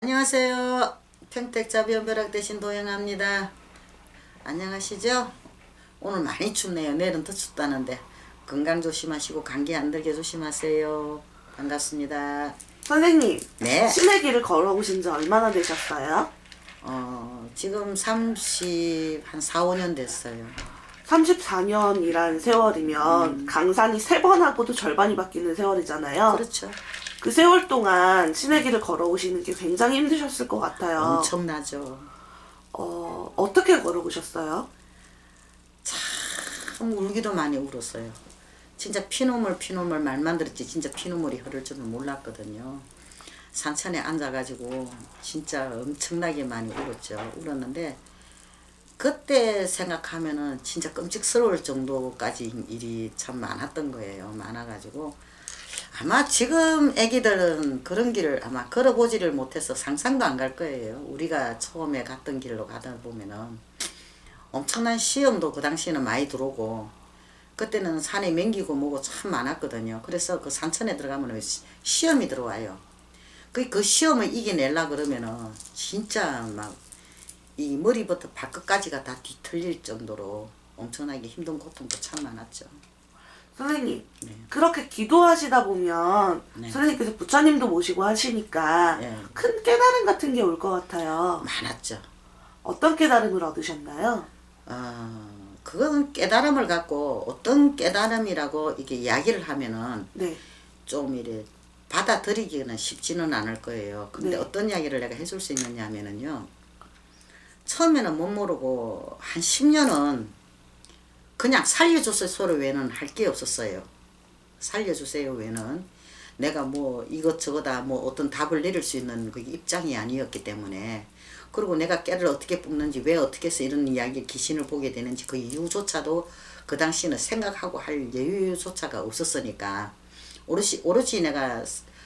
안녕하세요. 평택자비연벼락 대신 도영합니다. 안녕하시죠? 오늘 많이 춥네요. 내일은 더 춥다는데 건강 조심하시고 감기 안 들게 조심하세요. 반갑습니다. 선생님, 네. 신의 길을 걸어오신 지 얼마나 되셨어요? 지금 한 4, 5년 됐어요. 34년이란 세월이면 강산이 3번 하고도 절반이 바뀌는 세월이잖아요. 그렇죠. 그 세월 동안 신의 길을 걸어오시는 게 굉장히 힘드셨을 것 같아요. 엄청나죠. 어떻게 걸어오셨어요? 참 울기도 많이 울었어요. 진짜 피눈물 말만 들었지 진짜 피눈물이 흐를 줄은 몰랐거든요. 산천에 앉아가지고 진짜 엄청나게 많이 울었는데 그때 생각하면은 진짜 끔찍스러울 정도까지 일이 참 많았던 거예요. 많아가지고 아마 지금 애기들은 그런 길을 아마 걸어보지를 못해서 상상도 안 갈 거예요. 우리가 처음에 갔던 길로 가다 보면은 엄청난 시험도 그 당시에는 많이 들어오고 그때는 산에 맹기고 뭐고 참 많았거든요. 그래서 그 산천에 들어가면 시험이 들어와요. 그 시험을 이겨내려 그러면은 진짜 막 이 머리부터 발끝까지가 다 뒤틀릴 정도로 엄청나게 힘든 고통도 참 많았죠. 선생님, 네. 그렇게 기도하시다 보면 네. 선생님께서 부처님도 모시고 하시니까 네. 큰 깨달음 같은 게 올 것 같아요. 많았죠. 어떤 깨달음을 얻으셨나요? 그건 깨달음을 갖고 어떤 깨달음이라고 이게 이야기를 하면은 네. 좀 이래 받아들이기는 쉽지는 않을 거예요. 근데 네. 어떤 이야기를 내가 해줄 수 있느냐 하면은요. 처음에는 못 모르고 한 10년은 그냥 살려주세요 소리 외에는 할 게 없었어요. 살려주세요 외에는 내가 뭐 이것저것다 뭐 어떤 답을 내릴 수 있는 그 입장이 아니었기 때문에 그리고 내가 깨를 어떻게 뽑는지 왜 어떻게 해서 이런 이야기 귀신을 보게 되는지 그 이유조차도 그 당시에는 생각하고 할 여유조차가 없었으니까 오롯이 내가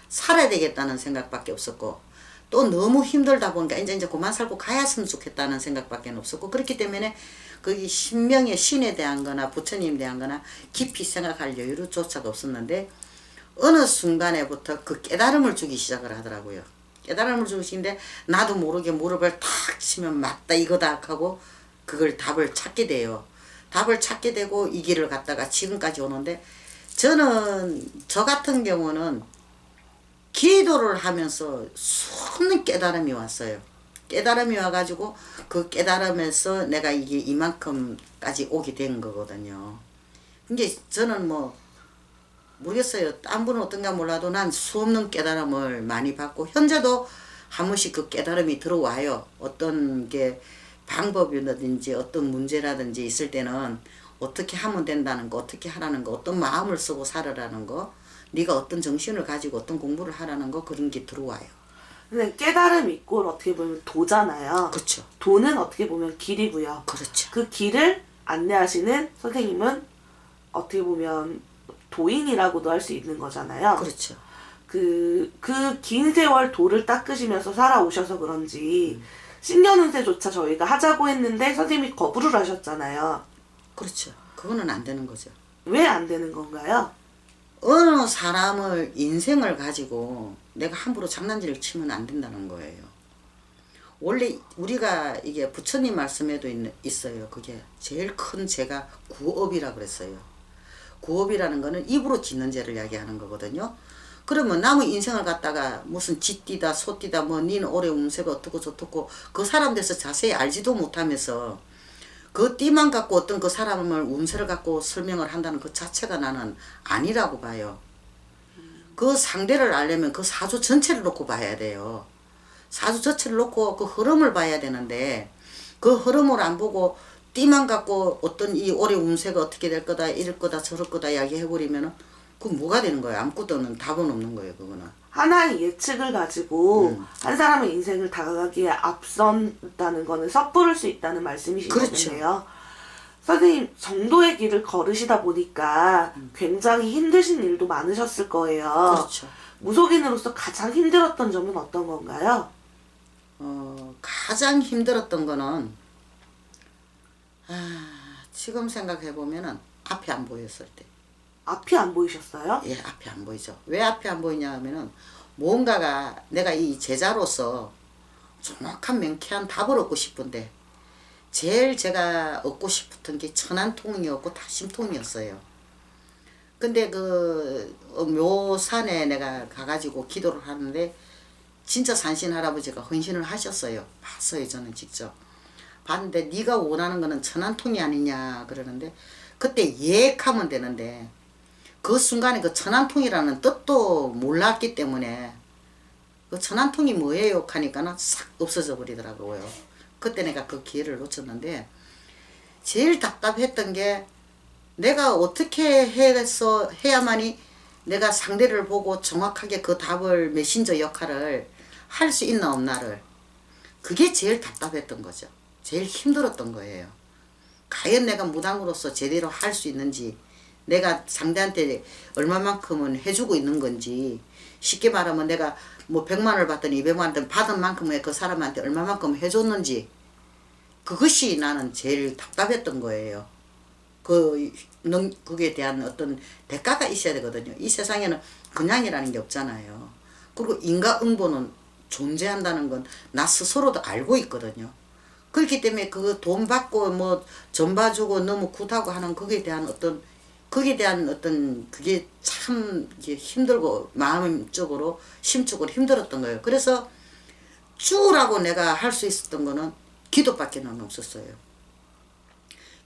살아야 되겠다는 생각밖에 없었고 또 너무 힘들다 보니까 이제 그만 살고 가야으면 좋겠다는 생각밖에 없었고 그렇기 때문에 거기 신명의 신에 대한 거나 부처님에 대한 거나 깊이 생각할 여유조차가 없었는데 어느 순간에부터 그 깨달음을 주기 시작을 하더라고요. 깨달음을 주시는데 나도 모르게 무릎을 탁 치면 맞다 이거다 하고 그걸 답을 찾게 돼요. 답을 찾게 되고 이 길을 갔다가 지금까지 오는데 저는 저 같은 경우는 기도를 하면서 수없는 깨달음이 왔어요. 깨달음이 와가지고 그 깨달음에서 내가 이게 이만큼까지 오게 된 거거든요. 근데 저는 뭐 모르겠어요. 딴 분은 어떤가 몰라도 난 수없는 깨달음을 많이 받고 현재도 한 번씩 그 깨달음이 들어와요. 어떤 게 방법이라든지 어떤 문제라든지 있을 때는 어떻게 하면 된다는 거, 어떻게 하라는 거, 어떤 마음을 쓰고 살아라는 거, 네가 어떤 정신을 가지고 어떤 공부를 하라는 거 그런 게 들어와요. 근데 깨달음 이꼴 어떻게 보면 도잖아요. 그렇죠. 도는 어떻게 보면 길이고요. 그렇죠. 그 길을 안내하시는 선생님은 어떻게 보면 도인이라고도 할 수 있는 거잖아요. 그렇죠. 그 긴 세월 도를 닦으시면서 살아오셔서 그런지 신년운세조차 저희가 하자고 했는데 선생님이 거부를 하셨잖아요. 그렇죠. 그거는 안 되는 거죠. 왜 안 되는 건가요? 어느 사람을 인생을 가지고 내가 함부로 장난질을 치면 안 된다는 거예요. 원래 우리가 이게 부처님 말씀에도 있어요. 그게 제일 큰 죄가 구업이라 그랬어요. 구업이라는 거는 입으로 짓는 죄를 이야기하는 거거든요. 그러면 남의 인생을 갖다가 무슨 쥐띠다 소띠다 뭐 니는 올해 운세가 어떻고 저떻고 그 사람 돼서 자세히 알지도 못하면서 그 띠만 갖고 어떤 그 사람을 운세를 갖고 설명을 한다는 그 자체가 나는 아니라고 봐요. 그 상대를 알려면 그 사주 전체를 놓고 봐야 돼요. 사주 전체를 놓고 그 흐름을 봐야 되는데 그 흐름을 안 보고 띠만 갖고 어떤 이 올해 운세가 어떻게 될 거다 이럴 거다 저럴 거다 이야기해버리면은 그 뭐가 되는 거예요. 아무것도는 답은 없는 거예요. 그거는. 하나의 예측을 가지고 한 사람의 인생을 다가가기에 앞선다는 거는 섣부를 수 있다는 말씀이신 그렇죠. 거네요. 선생님 정도의 길을 걸으시다 보니까 굉장히 힘드신 일도 많으셨을 거예요. 그렇죠. 무속인으로서 가장 힘들었던 점은 어떤 건가요? 가장 힘들었던 거는 지금 생각해 보면은 앞이 안 보였을 때. 앞이 안 보이셨어요? 예, 앞이 안 보이죠. 왜 앞이 안 보이냐 하면은 뭔가가 내가 이 제자로서 정확한 명쾌한 답을 얻고 싶은데 제일 제가 얻고 싶었던 게 천안통이었고 다심통이었어요. 근데 그 묘산에 내가 가가지고 기도를 하는데 진짜 산신 할아버지가 헌신을 하셨어요. 봤어요. 저는 직접 봤는데 네가 원하는 거는 천안통이 아니냐 그러는데 그때 예하면 되는데 그 순간에 그 천안통이라는 뜻도 몰랐기 때문에 그 천안통이 뭐예요 하니까는 싹 없어져 버리더라고요. 그때 내가 그 기회를 놓쳤는데 제일 답답했던 게 내가 어떻게 해서 해야만이 내가 상대를 보고 정확하게 그 답을 메신저 역할을 할 수 있나 없나를 그게 제일 답답했던 거죠. 제일 힘들었던 거예요. 과연 내가 무당으로서 제대로 할 수 있는지 내가 상대한테 얼마만큼은 해주고 있는 건지 쉽게 말하면 내가 뭐 100만원을 받든 200만원 받은 만큼의 그 사람한테 얼마만큼 해줬는지 그것이 나는 제일 답답했던 거예요. 그게 대한 어떤 대가가 있어야 되거든요. 이 세상에는 그냥이라는 게 없잖아요. 그리고 인과응보는 존재한다는 건 나 스스로도 알고 있거든요. 그렇기 때문에 그 돈 받고 뭐 전 봐주고 너무 굿하고 하는 그게 대한 어떤 그게 참 힘들고 마음적으로 심적으로 힘들었던 거예요. 그래서 주라고 내가 할 수 있었던 거는 기도밖에 없었어요.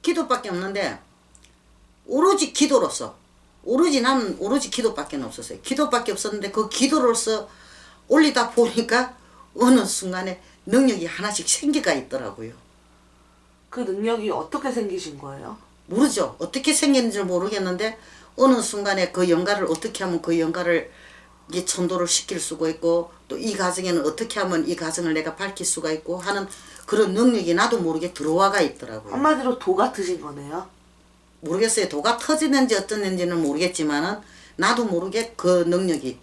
기도밖에 없는데 오로지 기도로서 나는 오로지 기도밖에 없었어요. 기도밖에 없었는데 그 기도로서 올리다 보니까 어느 순간에 능력이 하나씩 생기가 있더라고요. 그 능력이 어떻게 생기신 거예요? 모르죠. 어떻게 생겼는지 모르겠는데 어느 순간에 그 영가를 어떻게 하면 그 영가를 이게 천도를 시킬 수가 있고 또 이 가정에는 어떻게 하면 이 가정을 내가 밝힐 수가 있고 하는 그런 능력이 나도 모르게 들어와가 있더라고요. 한마디로 도 같으신 거네요. 모르겠어요. 도가 터지는지 어떻는지는 모르겠지만은 나도 모르게 그 능력이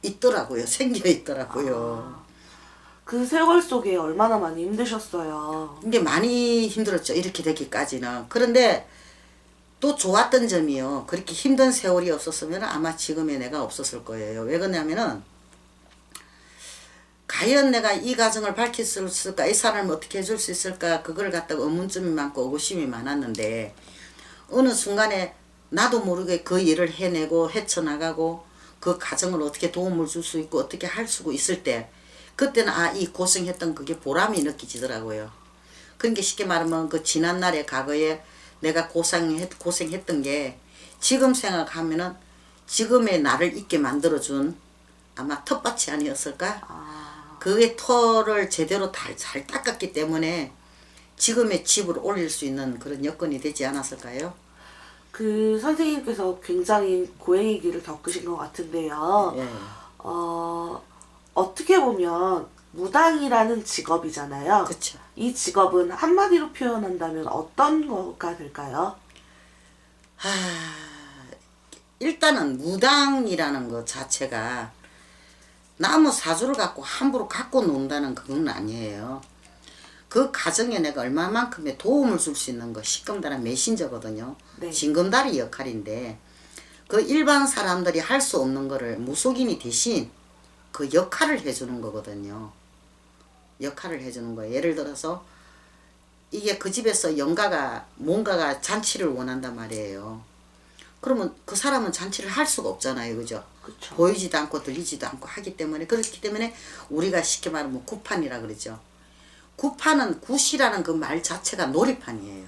있더라고요. 생겨 있더라고요. 그 세월 속에 얼마나 많이 힘드셨어요. 이게 많이 힘들었죠. 이렇게 되기까지는. 그런데 또 좋았던 점이요. 그렇게 힘든 세월이 없었으면 아마 지금의 내가 없었을 거예요. 왜 그러냐면은 과연 내가 이 가정을 밝힐 수 있을까? 이 사람을 어떻게 해줄 수 있을까? 그걸 갖다가 의문점이 많고 의구심이 많았는데 어느 순간에 나도 모르게 그 일을 해내고 헤쳐나가고 그 가정을 어떻게 도움을 줄 수 있고 어떻게 할 수 있을 때 그때는 이 고생했던 그게 보람이 느껴지더라고요. 그러니까 쉽게 말하면 그 지난날의 과거에 내가 고생했던 게 지금 생각하면은 지금의 나를 있게 만들어준 아마 텃밭이 아니었을까? 그의 터를 제대로 잘 닦았기 때문에 지금의 집을 올릴 수 있는 그런 여건이 되지 않았을까요? 그 선생님께서 굉장히 고행의 길을 겪으신 것 같은데요. 예. 어떻게 보면 무당이라는 직업이잖아요. 그쵸. 이 직업은 한마디로 표현한다면 어떤 거가 될까요? 일단은 무당이라는 것 자체가 나무 사주를 갖고 함부로 갖고 논다는 그건 아니에요. 그 가정에 내가 얼마만큼의 도움을 줄 수 있는 거 시금다란 메신저거든요. 네. 징검다리 역할인데 그 일반 사람들이 할 수 없는 거를 무속인이 대신 그 역할을 해주는 거거든요. 역할을 해주는 거예요. 예를 들어서 이게 그 집에서 뭔가가 잔치를 원한단 말이에요. 그러면 그 사람은 잔치를 할 수가 없잖아요. 그죠? 그쵸. 보이지도 않고 들리지도 않고 하기 때문에 그렇기 때문에 우리가 쉽게 말하면 구판이라 그러죠. 구판은 굿이라는 그 말 자체가 놀이판이에요.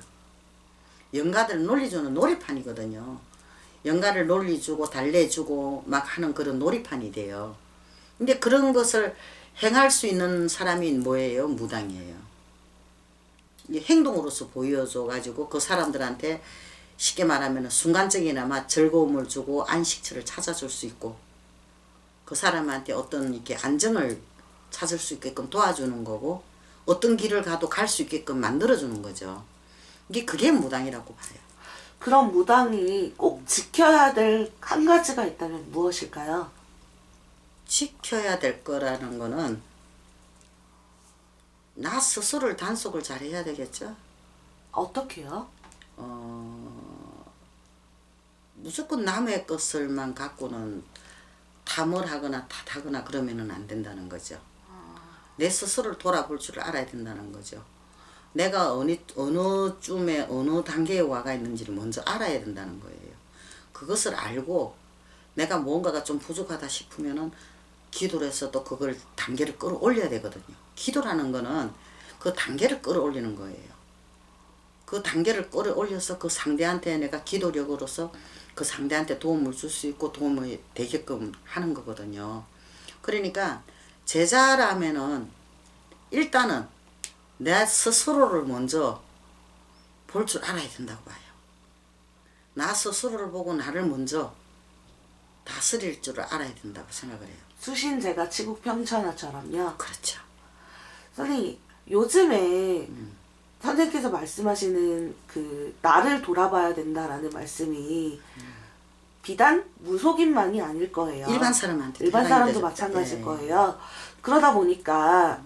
영가들을 놀리주는 놀이판이거든요. 영가를 놀리주고 달래주고 막 하는 그런 놀이판이 돼요. 근데 그런 것을 행할 수 있는 사람이 뭐예요? 무당이에요. 행동으로서 보여줘 가지고 그 사람들한테 쉽게 말하면 순간적이나마 즐거움을 주고 안식처를 찾아줄 수 있고 그 사람한테 어떤 이렇게 안정을 찾을 수 있게끔 도와주는 거고 어떤 길을 가도 갈 수 있게끔 만들어주는 거죠. 그게 무당이라고 봐요. 그런 무당이 꼭 지켜야 될 한 가지가 있다면 무엇일까요? 지켜야 될 거라는 거는 나 스스로를 단속을 잘 해야 되겠죠. 어떻게요? 무조건 남의 것을만 갖고는 탐을 하거나 탓하거나 그러면은 안 된다는 거죠. 내 스스로를 돌아볼 줄 알아야 된다는 거죠. 내가 어느 쯤에 어느 단계에 와가 있는지를 먼저 알아야 된다는 거예요. 그것을 알고 내가 뭔가가 좀 부족하다 싶으면은 기도를 해서 또 그걸 단계를 끌어올려야 되거든요. 기도라는 거는 그 단계를 끌어올리는 거예요. 그 단계를 끌어올려서 그 상대한테 내가 기도력으로서 그 상대한테 도움을 줄 수 있고 도움이 되게끔 하는 거거든요. 그러니까 제자라면은 일단은 내 스스로를 먼저 볼 줄 알아야 된다고 봐요. 나 스스로를 보고 나를 먼저 다스릴 줄을 알아야 된다고 생각을 해요. 수신제가 치국평천하처럼요. 그렇죠. 선생님, 요즘에 선생님께서 말씀하시는 그 나를 돌아봐야 된다라는 말씀이 비단 무속인만이 아닐 거예요. 일반 사람한테 일반 대단히 사람도 되죠. 마찬가지일 네. 거예요. 그러다 보니까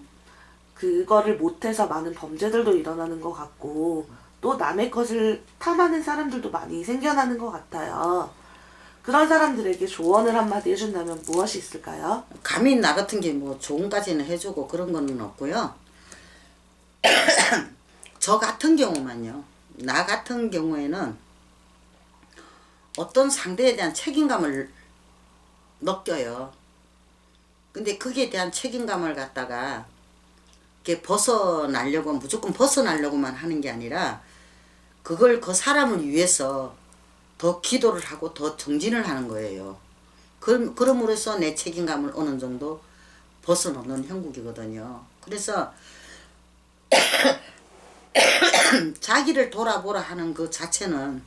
그거를 못해서 많은 범죄들도 일어나는 것 같고 또 남의 것을 탐하는 사람들도 많이 생겨나는 것 같아요. 그런 사람들에게 조언을 한마디 해준다면 무엇이 있을까요? 감히 나 같은 게 뭐 조언까지는 해주고 그런 거는 없고요. 저 같은 경우만요. 나 같은 경우에는 어떤 상대에 대한 책임감을 느껴요. 근데 거기에 대한 책임감을 갖다가 이렇게 벗어나려고 무조건 벗어나려고만 하는 게 아니라 그걸 그 사람을 위해서 더 기도를 하고 더 정진을 하는 거예요. 그럼으로써 내 책임감을 어느 정도 벗어놓는 형국이거든요. 그래서 자기를 돌아보라 하는 그 자체는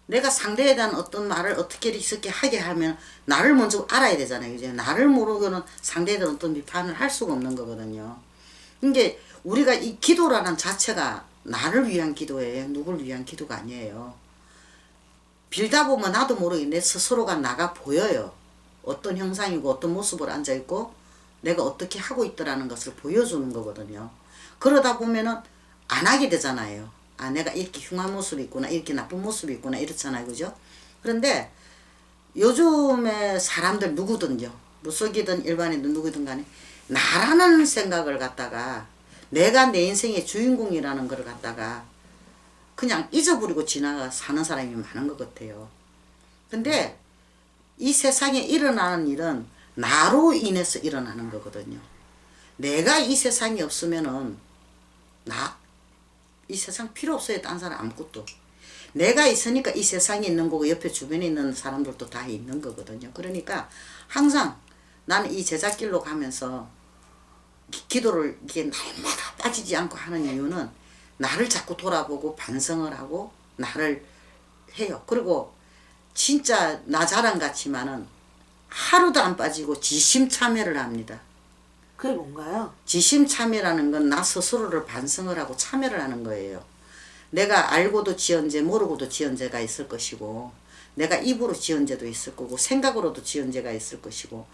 내가 상대에 대한 어떤 말을 어떻게 이렇게 하게 하면 나를 먼저 알아야 되잖아요. 이제 나를 모르고는 상대에 대한 어떤 비판을 할 수가 없는 거거든요. 이게 우리가 이 기도라는 자체가 나를 위한 기도예요. 누굴 위한 기도가 아니에요. 빌다 보면 나도 모르게 내 스스로가 나가 보여요. 어떤 형상이고 어떤 모습으로 앉아있고 내가 어떻게 하고 있더라는 것을 보여주는 거거든요. 그러다 보면은 안 하게 되잖아요. 아, 내가 이렇게 흉한 모습이 있구나, 이렇게 나쁜 모습이 있구나, 이렇잖아요. 그죠? 그런데 요즘에 사람들 누구든요, 무속이든 일반이든 누구든 간에 나라는 생각을 갖다가 내가 내 인생의 주인공이라는 걸 갖다가 그냥 잊어버리고 지나가 사는 사람이 많은 것 같아요. 근데 이 세상에 일어나는 일은 나로 인해서 일어나는 거거든요. 내가 이 세상이 없으면은 이 세상 필요 없어요. 딴 사람 아무것도. 내가 있으니까 이 세상에 있는 거고 옆에 주변에 있는 사람들도 다 있는 거거든요. 그러니까 항상 나는 이 제자길로 가면서 기도를 이게 날마다 빠지지 않고 하는 이유는 나를 자꾸 돌아보고 반성을 하고 나를 해요. 그리고 진짜 나 자랑 같지만은 하루도 안 빠지고 지심참회를 합니다. 그게 뭔가요? 지심참회라는 건 나 스스로를 반성을 하고 참회를 하는 거예요. 내가 알고도 지은 죄 모르고도 지은 죄가 있을 것이고 내가 입으로 지은 죄도 있을 거고 생각으로도 지은 죄가 있을 것이고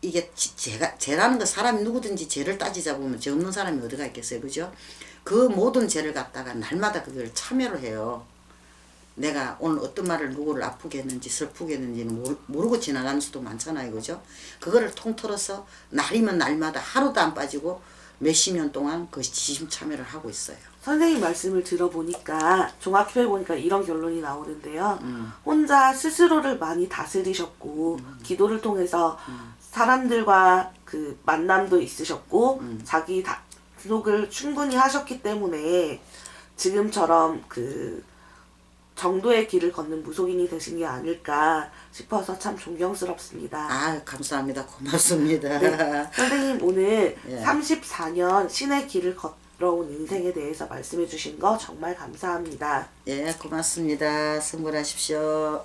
이게 죄라는 거 사람이 누구든지 죄를 따지자 보면 죄 없는 사람이 어디가 있겠어요. 그죠? 그 모든 죄를 갖다가 날마다 그걸 참여를 해요. 내가 오늘 어떤 말을 누구를 아프게 했는지 슬프게 했는지는 모르고 지나가는 수도 많잖아요. 그죠? 그거를 통틀어서 날이면 날마다 하루도 안 빠지고 몇십 년 동안 그 지심 참여를 하고 있어요. 선생님 말씀을 들어보니까 종합해보니까 이런 결론이 나오는데요. 혼자 스스로를 많이 다스리셨고 기도를 통해서 사람들과 그 만남도 있으셨고 자기 단속을 충분히 하셨기 때문에 지금처럼 그 정도의 길을 걷는 무속인이 되신 게 아닐까 싶어서 참 존경스럽습니다. 아, 감사합니다. 고맙습니다. 네, 선생님 오늘 예. 34년 신의 길을 걸어온 인생에 대해서 말씀해 주신 거 정말 감사합니다. 예, 고맙습니다. 성불하십시오.